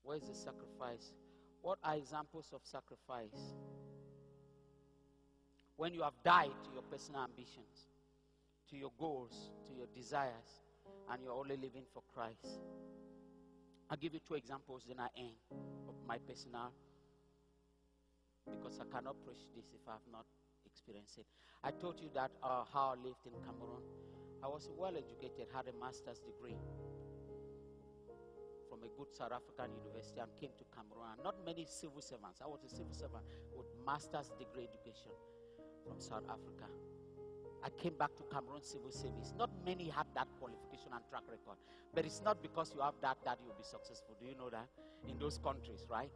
Where's the sacrifice? What are examples of sacrifice? When you have died to your personal ambitions, to your goals, to your desires, and you're only living for Christ. I'll give you 2 examples, then I end of my personal, because I cannot preach this if I have not experienced it. I told you that how I lived in Cameroon. I was well educated, had a master's degree from a good South African university, and came to Cameroon. And not many civil servants. I was a civil servant with master's degree education from South Africa. I came back to Cameroon civil service. Not many had that qualification and track record. But it's not because you have that you'll be successful. Do you know that? In those countries, right?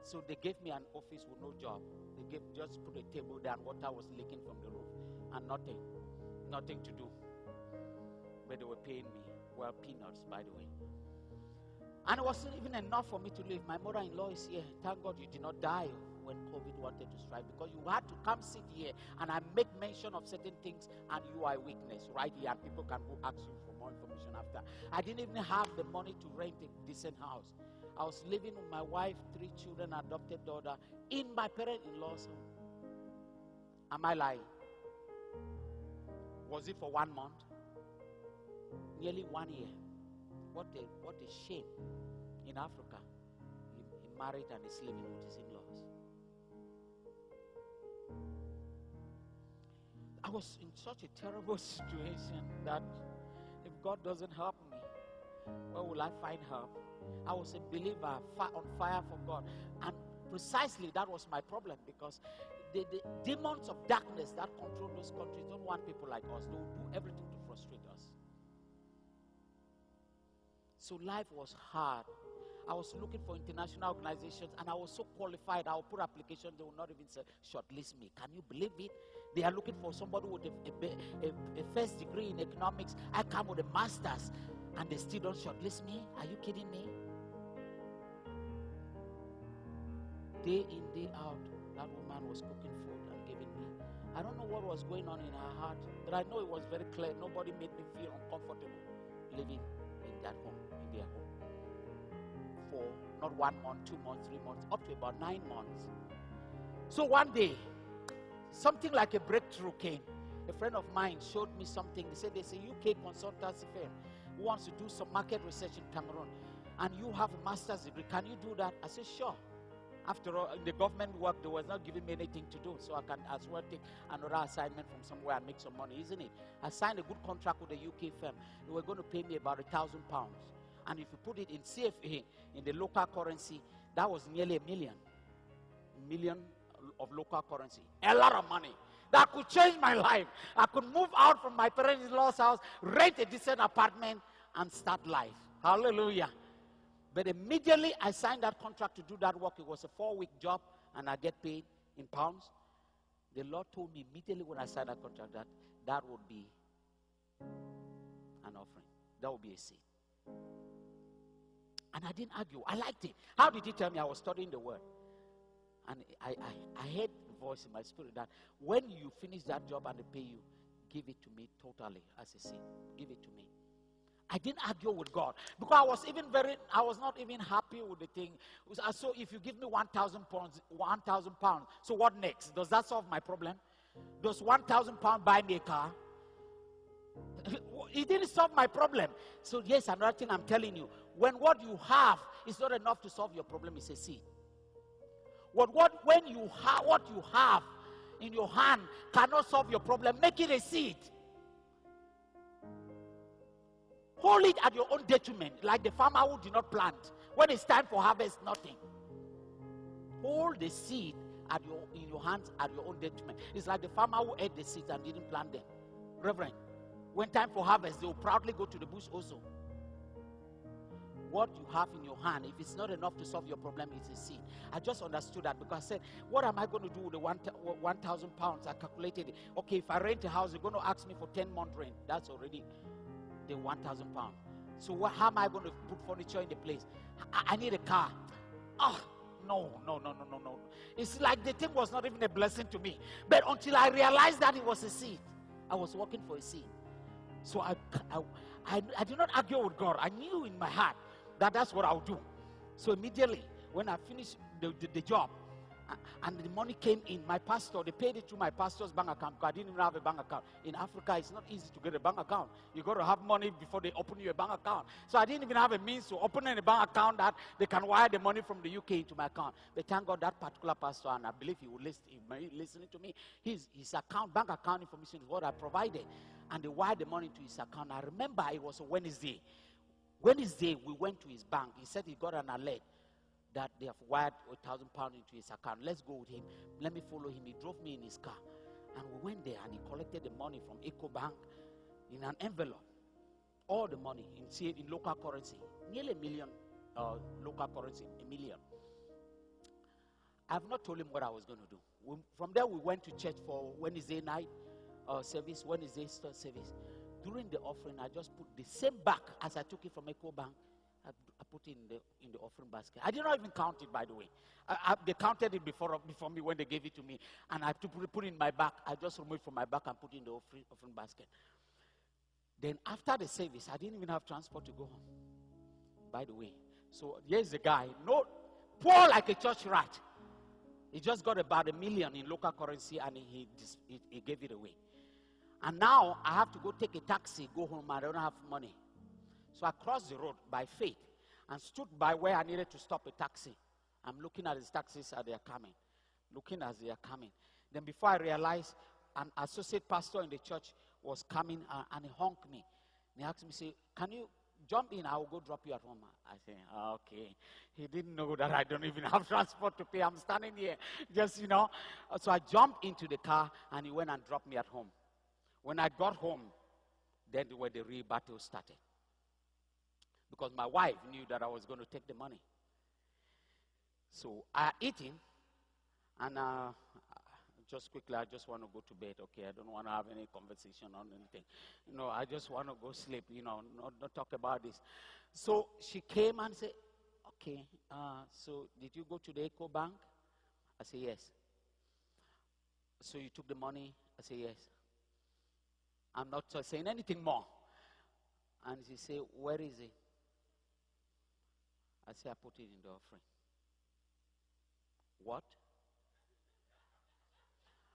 So they gave me an office with no job. They just put a table there and water was leaking from the roof. And nothing to do. But they were paying me. Well, peanuts, by the way. And it wasn't even enough for me to live. My mother-in-law is here. Thank God you did not die when COVID wanted to strike, because you had to come sit here and I make mention of certain things and you are a witness right here, and people can go ask you for more information after. I didn't even have the money to rent a decent house. I was living with my wife, 3 children, adopted daughter in my parent-in-law's home. Am I lying? Was it for 1 month? Nearly 1 year. What a shame. In Africa, he married and is living with his in-laws. I was in such a terrible situation that if God doesn't help me, where will I find help? I was a believer, on fire for God. And precisely that was my problem, because the demons of darkness that control those countries don't want people like us. They will do everything to frustrate us. So life was hard. I was looking for international organizations, and I was so qualified. I will put applications, they will not even say, shortlist me. Can you believe it? They are looking for somebody with a first degree in economics. I come with a master's, and they still don't shortlist me. Are you kidding me? Day in, day out, that woman was cooking food and giving me. I don't know what was going on in her heart, but I know it was very clear. Nobody made me feel uncomfortable living in that home, in their home. For not 1 month, 2 months, 3 months, up to about 9 months. So one day, something like a breakthrough came. A friend of mine showed me something. They said there's a UK consultancy firm who wants to do some market research in Cameroon, and you have a master's degree. Can you do that? I said, sure. After all, in the government work, they was not giving me anything to do, so I can as well take another assignment from somewhere and make some money, isn't it? I signed a good contract with a UK firm. They were going to pay me about £1,000. And if you put it in CFA, in the local currency, that was nearly $1 million of local currency. A lot of money. That could change my life. I could move out from my parents-in-law's house, rent a decent apartment, and start life. Hallelujah. But immediately I signed that contract to do that work. It was a 4-week job, and I get paid in pounds. The Lord told me immediately when I signed that contract that that would be an offering. That would be a seed. And I didn't argue. I liked it. How did he tell me? I was studying the word. And I heard the voice in my spirit that when you finish that job and they pay you, give it to me totally as a seed. Give it to me. I didn't argue with God, because I was not even happy with the thing. So if you give me 1,000 pounds, so what next? Does that solve my problem? Does 1,000 pounds buy me a car? It didn't solve my problem. So yes, another thing I'm telling you, when what you have is not enough to solve your problem, it's a seed. When you what you have in your hand cannot solve your problem, make it a seed. Hold it at your own detriment, like the farmer who did not plant. When it's time for harvest, nothing. Hold the seed in your hands at your own detriment. It's like the farmer who ate the seeds and didn't plant them. Reverend, when time for harvest, they will proudly go to the bush also. What you have in your hand, if it's not enough to solve your problem, it's a seed. I just understood that, because I said, what am I going to do with the 1,000 pounds? I calculated it. Okay, if I rent a house, you're going to ask me for 10-month rent. That's already the 1,000 pounds. So how am I going to put furniture in the place? I need a car. Oh, no. It's like the thing was not even a blessing to me. But until I realized that it was a seed, I was working for a seed. So I did not argue with God. I knew in my heart that that's what I'll do. So immediately, when I finished the job, and the money came in, my pastor, they paid it to my pastor's bank account, because I didn't even have a bank account. In Africa, it's not easy to get a bank account. You got to have money before they open you a bank account. So I didn't even have a means to open a bank account that they can wire the money from the UK into my account. But thank God that particular pastor, and I believe he will listening to me, his bank account information is what I provided. And they wired the money to his account. I remember it was a Wednesday. Wednesday, we went to his bank. He said he got an alert that they have wired £1,000 into his account. Let's go with him. Let me follow him. He drove me in his car. And we went there, and he collected the money from EcoBank in an envelope. All the money in local currency. Nearly $1 million local currency, $1 million. I've not told him what I was going to do. From there, we went to church for Wednesday night service, Wednesday service. During the offering, I just put the same bag as I took it from EcoBank. I put it in the offering basket. I did not even count it, by the way. They counted it before me when they gave it to me. And I put it in my bag. I just removed it from my bag and put it in the offering basket. Then after the service, I didn't even have transport to go home, by the way. So here's the guy. No, poor like a church rat. He just got about $1 million in local currency, and he gave it away. And now I have to go take a taxi, go home. I don't have money. So I crossed the road by faith and stood by where I needed to stop a taxi. I'm looking at his taxis as they are coming. Looking as they are coming. Then before I realized, an associate pastor in the church was coming and he honked me. And he asked me, say, can you jump in? I will go drop you at home. I said, okay. He didn't know that I don't even have transport to pay. I'm standing here, just, So I jumped into the car and he went and dropped me at home. When I got home, then where the real battle started. Because my wife knew that I was going to take the money. So I eating, and just quickly, I just want to go to bed, okay? I don't want to have any conversation on anything. I just want to go sleep, not talk about this. So she came and said, okay, so did you go to the EcoBank? I said, yes. So you took the money? I said, yes. I'm not saying anything more. And she said, where is it? I said, I put it in the offering. What?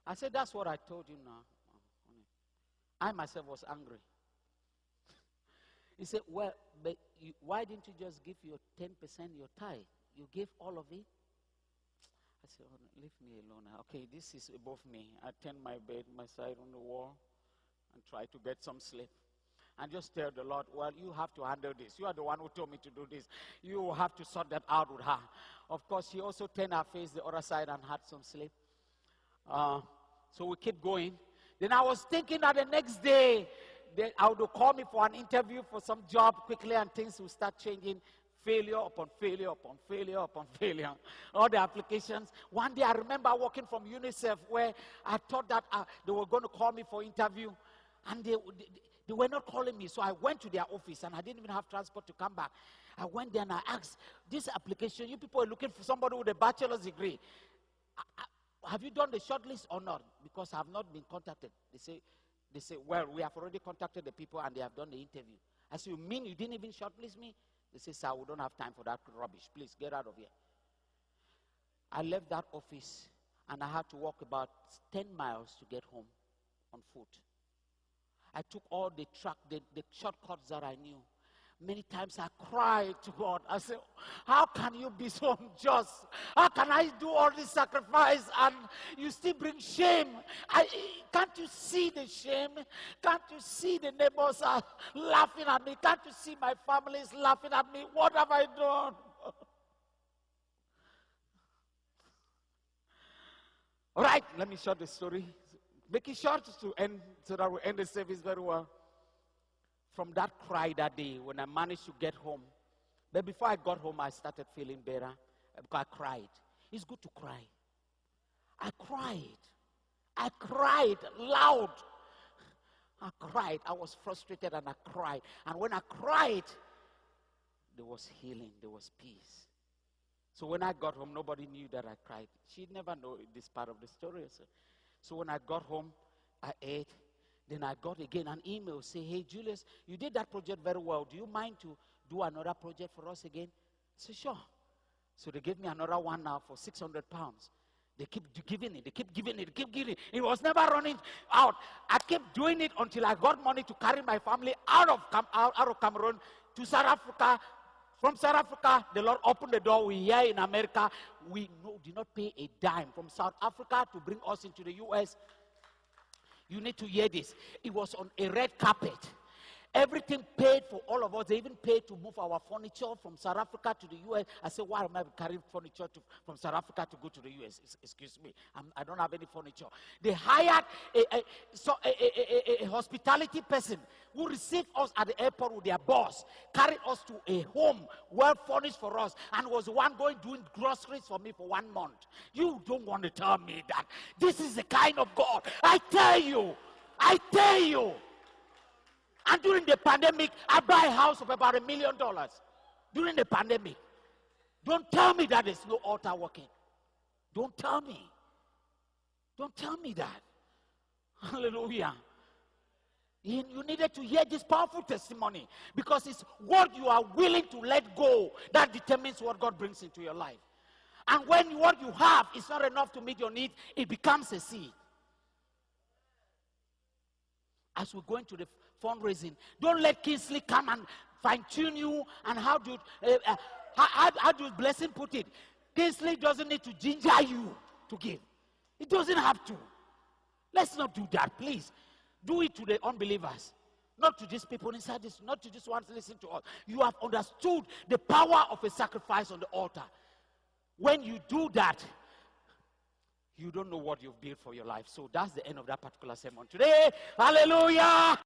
I said, that's what I told you now. I myself was angry. He said, well, but why didn't you just give your 10% your tithe? You gave all of it? I said, oh, no, leave me alone. Okay, this is above me. I turn my bed, my side on the wall, and try to get some sleep. And just tell the Lord, well, you have to handle this. You are the one who told me to do this. You have to sort that out with her. Of course, she also turned her face the other side and had some sleep. So we keep going. Then I was thinking that the next day, they would call me for an interview for some job quickly, and things will start changing. Failure upon failure upon failure upon failure. All the applications. One day I remember working from UNICEF where I thought that they were going to call me for interview. And they were not calling me, so I went to their office, and I didn't even have transport to come back. I went there and I asked, this application, you people are looking for somebody with a bachelor's degree. Have you done the shortlist or not? Because I have not been contacted. They say, well, we have already contacted the people and they have done the interview. I said, you mean you didn't even shortlist me? They say, sir, we don't have time for that rubbish. Please get out of here. I left that office and I had to walk about 10 miles to get home on foot. I took all the shortcuts that I knew. Many times I cried to God. I said, how can you be so unjust? How can I do all this sacrifice and you still bring shame? Can't you see the shame? Can't you see the neighbors are laughing at me? Can't you see my family is laughing at me? What have I done? All right, let me short the story. Make it short to end so that we end the service very well. From that cry that day, when I managed to get home, but before I got home, I started feeling better because I cried. It's good to cry. I cried loud. I cried. I was frustrated and I cried. And when I cried, there was healing, there was peace. So when I got home, nobody knew that I cried. She'd never know this part of the story. So when I got home, I ate. Then I got again an email say, hey, Julius, you did that project very well. Do you mind to do another project for us again? I said, sure. So they gave me another one now for 600 pounds. They keep giving it. They keep giving it. They keep giving it. It was never running out. I kept doing it until I got money to carry my family out of Cameroon to South Africa. From South Africa, the Lord opened the door. We here in America. We did not pay a dime from South Africa to bring us into the U.S. You need to hear this. It was on a red carpet. Everything paid for all of us. They even paid to move our furniture from South Africa to the U.S. I said, why am I carrying furniture from South Africa to go to the U.S.? Excuse me, I don't have any furniture. They hired a hospitality person who received us at the airport with their boss, carried us to a home well furnished for us, and was the one doing groceries for me for 1 month. You don't want to tell me that. This is the kind of God. I tell you. And during the pandemic, I buy a house of about $1 million. During the pandemic. Don't tell me that there's no altar working. Don't tell me. Don't tell me that. Hallelujah. You needed to hear this powerful testimony, because it's what you are willing to let go that determines what God brings into your life. And when what you have is not enough to meet your needs, it becomes a seed. As we go into the fundraising, don't let Kingsley come and fine-tune you. And how do Blessing put it? Kingsley doesn't need to ginger you to give. It doesn't have to. Let's not do that, please. Do it to the unbelievers, not to these people inside this, not to these ones listening to us. You have understood the power of a sacrifice on the altar. When you do that, you don't know what you've built for your life. So that's the end of that particular sermon today. Hallelujah.